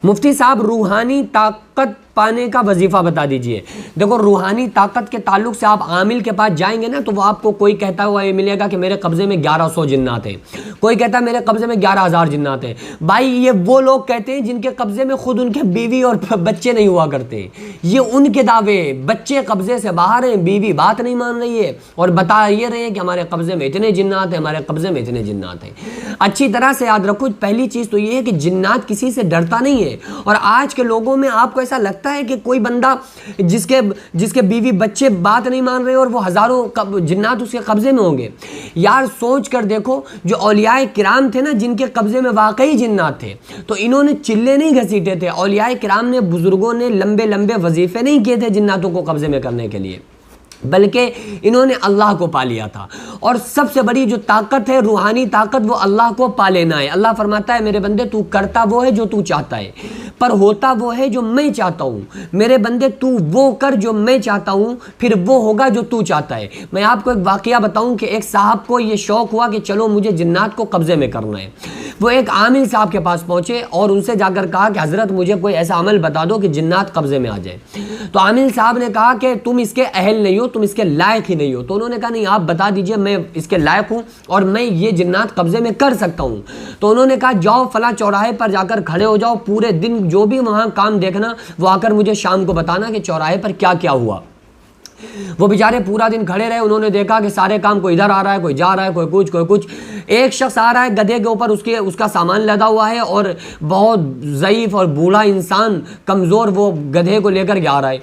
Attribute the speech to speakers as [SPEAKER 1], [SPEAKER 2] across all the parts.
[SPEAKER 1] مفتی صاحب روحانی طاقت پانے کا وظیفہ بتا دیجئے۔ دیکھو روحانی طاقت کے تعلق سے آپ عامل کے پاس جائیں گے نا تو وہ آپ کو کوئی کہتا ہوا یہ ملے گا کہ میرے قبضے میں 1100 جنات ہیں، کوئی کہتا ہے میرے قبضے میں 11,000 جنات ہیں۔ بھائی یہ وہ لوگ کہتے ہیں جن کے قبضے میں خود ان کے بیوی اور بچے نہیں ہوا کرتے، یہ ان کے دعوے، بچے قبضے سے باہر ہیں، بیوی بات نہیں مان رہی ہے اور بتا یہ رہے ہیں کہ ہمارے قبضے میں اتنے جنات ہیں، ہمارے قبضے میں اتنے جنات ہیں۔ اچھی طرح سے یاد رکھو، پہلی چیز تو یہ ہے کہ جنات کسی سے ڈرتا نہیں ہے، اور آج کے لوگوں میں آپ کو ایسا لگتا ہے کہ کوئی بندہ جس کے بیوی بچے بات نہیں مان رہے اور وہ ہزاروں جنات اس کے قبضے میں ہوں گے۔ یار سوچ کر دیکھو، جو اولیاء کرام تھے نا جن کے قبضے میں واقعی جنات تھے، تو انہوں نے چلے نہیں گھسیٹے تھے، اولیاء کرام نے، بزرگوں نے لمبے لمبے وظیفے نہیں کیے تھے جناتوں کو قبضے میں کرنے کے لیے، بلکہ انہوں نے اللہ کو پا لیا تھا۔ اور سب سے بڑی جو طاقت ہے روحانی طاقت، وہ اللہ کو پا لینا ہے۔ اللہ فرماتا ہے میرے بندے تو کرتا وہ ہے جو تو چاہتا ہے، پر ہوتا وہ ہے جو میں چاہتا ہوں۔ میرے بندے تو وہ کر جو میں چاہتا ہوں، پھر وہ ہوگا جو تو چاہتا ہے۔ میں آپ کو ایک واقعہ بتاؤں کہ ایک صاحب کو یہ شوق ہوا کہ چلو مجھے جنات کو قبضے میں کرنا ہے۔ وہ ایک عامل صاحب کے پاس پہنچے اور ان سے جا کر کہا کہ حضرت مجھے کوئی ایسا عمل بتا دو کہ جنات قبضے میں آ جائے۔ تو عامل صاحب نے کہا کہ تم اس کے اہل نہیں ہو، تم اس کے لائق ہی نہیں ہو۔ تو انہوں نے کہا نہیں آپ بتا دیجئے، میں اس کے لائق ہوں اور میں یہ جنات قبضے میں کر سکتا ہوں۔ تو انہوں نے کہا جاؤ فلاں چوراہے پر جا کر کھڑے ہو جاؤ، پورے دن جو بھی وہاں کام دیکھنا وہ آ کر مجھے شام کو بتانا کہ چوراہے پر کیا کیا ہوا۔ وہ بیچارے پورا دن کھڑے رہے، انہوں نے دیکھا کہ سارے کام کوئی ادھر آ رہا ہے، کوئی جا رہا ہے، کوئی کچھ کوئی کچھ۔ ایک شخص آ رہا ہے گدھے کے اوپر، اس کا سامان لدا ہوا ہے اور بہت ضعیف اور بوڑھا انسان کمزور وہ گدھے کو لے کر کے آ رہا ہے۔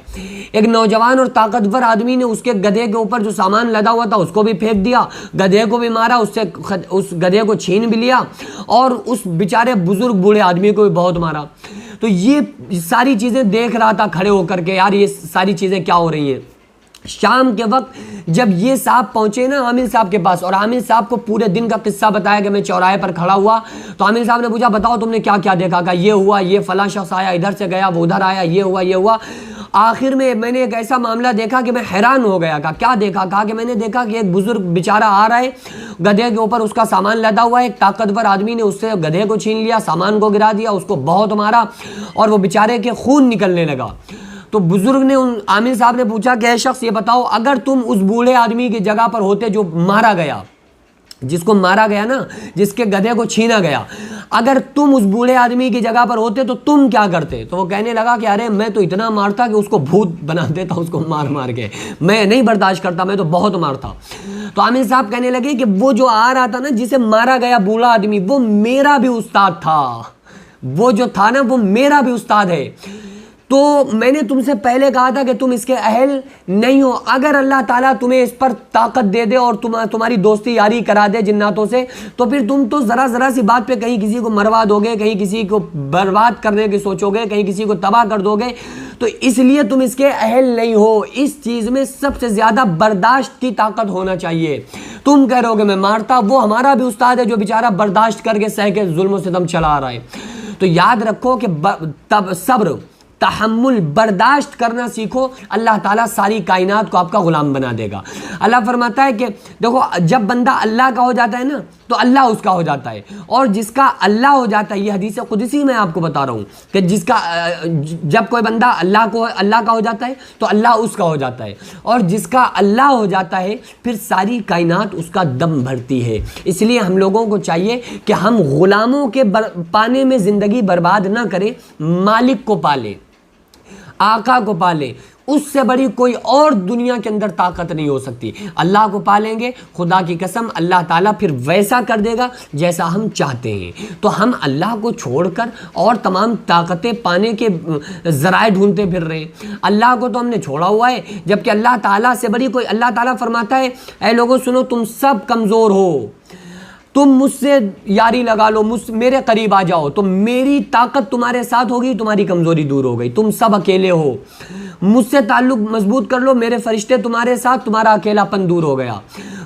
[SPEAKER 1] ایک نوجوان اور طاقتور آدمی نے اس کے گدھے کے اوپر جو سامان لدا ہوا تھا اس کو بھی پھینک دیا، گدھے کو بھی مارا، اس گدھے کو چھین بھی لیا اور اس بیچارے بزرگ بوڑھے آدمی کو بھی بہت مارا۔ تو یہ ساری چیزیں دیکھ رہا تھا کھڑے ہو کر کے، یار یہ ساری چیزیں کیا ہو رہی ہیں۔ شام کے وقت جب یہ صاحب پہنچے نا عامل صاحب کے پاس اور عامل صاحب کو پورے دن کا قصہ بتایا کہ میں چوراہے پر کھڑا ہوا، تو عامل صاحب نے پوچھا بتاؤ تم نے کیا کیا دیکھا؟ کہا یہ ہوا، یہ فلاں شخص آیا ادھر سے گیا، وہ ادھر آیا، یہ ہوا یہ ہوا۔ آخر میں نے ایک ایسا معاملہ دیکھا کہ میں حیران ہو گیا۔ کہا کیا دیکھا؟ کہا کہ میں نے دیکھا کہ ایک بزرگ بیچارہ آ رہا ہے، گدھے کے اوپر اس کا سامان لدا ہوا ہے، ایک طاقتور آدمی نے اس سے گدھے کو چھین لیا، سامان کو گرا دیا، اس کو بہت مارا اور وہ بیچارے کے خون نکلنے لگا۔ تو بزرگ نے عامل صاحب نے پوچھا کہ اے شخص یہ بتاؤ اگر تم اس بوڑھے آدمی کی جگہ پر ہوتے جو مارا گیا، جس کو مارا گیا نا، جس کے گدھے کو چھینا گیا، اگر تم اس بوڑھے آدمی کی جگہ پر ہوتے تو تم کیا کرتے؟ تو وہ کہنے لگا کہ ارے میں تو اتنا مارتا کہ اس کو بھوت بنا دیتا، اس کو مار مار کے، میں نہیں برداشت کرتا، میں تو بہت مارتا۔ تو عامل صاحب کہنے لگے کہ وہ جو آ رہا تھا نا جسے مارا گیا بوڑھا آدمی، وہ میرا بھی استاد تھا، وہ جو تھا نا وہ میرا بھی استاد ہے۔ تو میں نے تم سے پہلے کہا تھا کہ تم اس کے اہل نہیں ہو، اگر اللہ تعالیٰ تمہیں اس پر طاقت دے دے اور تمہاری دوستی یاری کرا دے جناتوں سے، تو پھر تم تو ذرا سی بات پہ کہیں کسی کو مروا دو گے، کہیں کسی کو برباد کرنے کی سوچو گے، کہیں کسی کو تباہ کر دو گے، تو اس لیے تم اس کے اہل نہیں ہو۔ اس چیز میں سب سے زیادہ برداشت کی طاقت ہونا چاہیے۔ تم کہہ رہے ہو کہ میں مارتا، وہ ہمارا بھی استاد ہے جو بیچارہ برداشت کر کے سہ کے ظلم و ستم چلا رہا ہے۔ تو یاد رکھو کہ صبر، تحمل، برداشت کرنا سیکھو، اللہ تعالیٰ ساری کائنات کو آپ کا غلام بنا دے گا۔ اللہ فرماتا ہے کہ دیکھو جب بندہ اللہ کا ہو جاتا ہے نا تو اللہ اس کا ہو جاتا ہے، اور جس کا اللہ ہو جاتا ہے، یہ حدیث قدسی میں آپ کو بتا رہا ہوں کہ جب کوئی بندہ اللہ کا ہو جاتا ہے تو اللہ اس کا ہو جاتا ہے، اور جس کا اللہ ہو جاتا ہے پھر ساری کائنات اس کا دم بھرتی ہے۔ اس لیے ہم لوگوں کو چاہیے کہ ہم غلاموں کے پانے میں زندگی برباد نہ کریں، مالک کو پالیں، آقا کو پالیں، اس سے بڑی کوئی اور دنیا کے اندر طاقت نہیں ہو سکتی۔ اللہ کو پالیں گے، خدا کی قسم اللہ تعالیٰ پھر ویسا کر دے گا جیسا ہم چاہتے ہیں۔ تو ہم اللہ کو چھوڑ کر اور تمام طاقتیں پانے کے ذرائع ڈھونڈتے پھر رہے ہیں۔ اللہ کو تو ہم نے چھوڑا ہوا ہے، جبکہ اللہ تعالیٰ سے بڑی کوئی، اللہ تعالیٰ فرماتا ہے اے لوگوں سنو تم سب کمزور ہو، تم مجھ سے یاری لگا لو، میرے قریب آ جاؤ تو میری طاقت تمہارے ساتھ ہوگی، تمہاری کمزوری دور ہو گئی، تم سب اکیلے ہو، مجھ سے تعلق مضبوط کر لو، میرے فرشتے تمہارے ساتھ، تمہارا اکیلا پن دور ہو گیا۔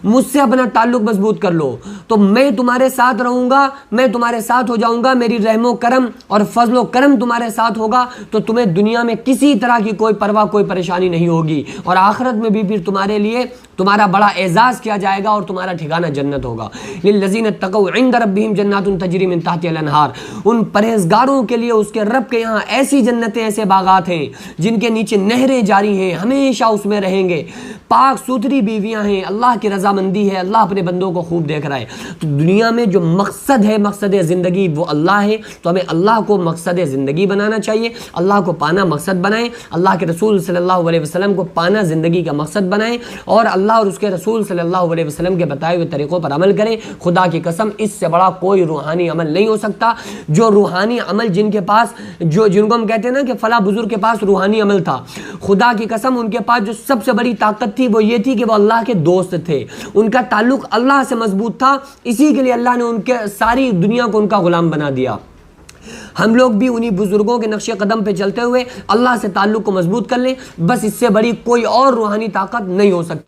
[SPEAKER 1] مجھ سے اپنا تعلق مضبوط کر لو تو میں تمہارے ساتھ رہوں گا، میں تمہارے ساتھ ہو جاؤں گا، میری رحم و کرم اور فضل و کرم تمہارے ساتھ ہوگا تو تمہیں دنیا میں کسی طرح کی کوئی پرواہ، کوئی پریشانی نہیں ہوگی، اور آخرت میں بھی پھر تمہارے لیے تمہارا بڑا اعزاز کیا جائے گا اور تمہارا ٹھکانہ جنت ہوگا۔ للذین اتقوا عند ربہم جنات تجری من تحتہا الانہار، ان پرہیزگاروں کے لیے اس کے رب کے یہاں ایسی جنتیں، ایسے باغات ہیں جن کے نیچے نہریں جاری ہیں، ہمیشہ اس میں رہیں گے، پاک ستھری بیویاں ہیں، اللہ کی رضامندی ہے، اللہ اپنے بندوں کو خوب دیکھ رہا ہے۔ تو دنیا میں جو مقصد ہے، مقصد زندگی وہ اللہ ہے، تو ہمیں اللہ کو مقصد زندگی بنانا چاہیے، اللہ کو پانا مقصد بنائیں، اللہ کے رسول صلی اللہ علیہ وسلم کو پانا زندگی کا مقصد بنائیں، اور اللہ اور اس کے رسول صلی اللہ علیہ وسلم کے بتائے ہوئے طریقوں پر عمل کریں۔ خدا کی قسم اس سے بڑا کوئی روحانی عمل نہیں ہو سکتا۔ جو روحانی عمل جن کے پاس، جن کو ہم کہتے ہیں نا کہ فلاں بزرگ کے پاس روحانی عمل تھا، خدا کی قسم ان کے پاس جو سب سے بڑی طاقت تھی وہ یہ تھی کہ وہ اللہ کے دوست تھے، ان کا تعلق اللہ سے مضبوط تھا، اسی کے لیے اللہ نے ان کے ساری دنیا کو ان کا غلام بنا دیا۔ ہم لوگ بھی انہی بزرگوں کے نقش قدم پہ چلتے ہوئے اللہ سے تعلق کو مضبوط کر لیں، بس اس سے بڑی کوئی اور روحانی طاقت نہیں ہو سکتی۔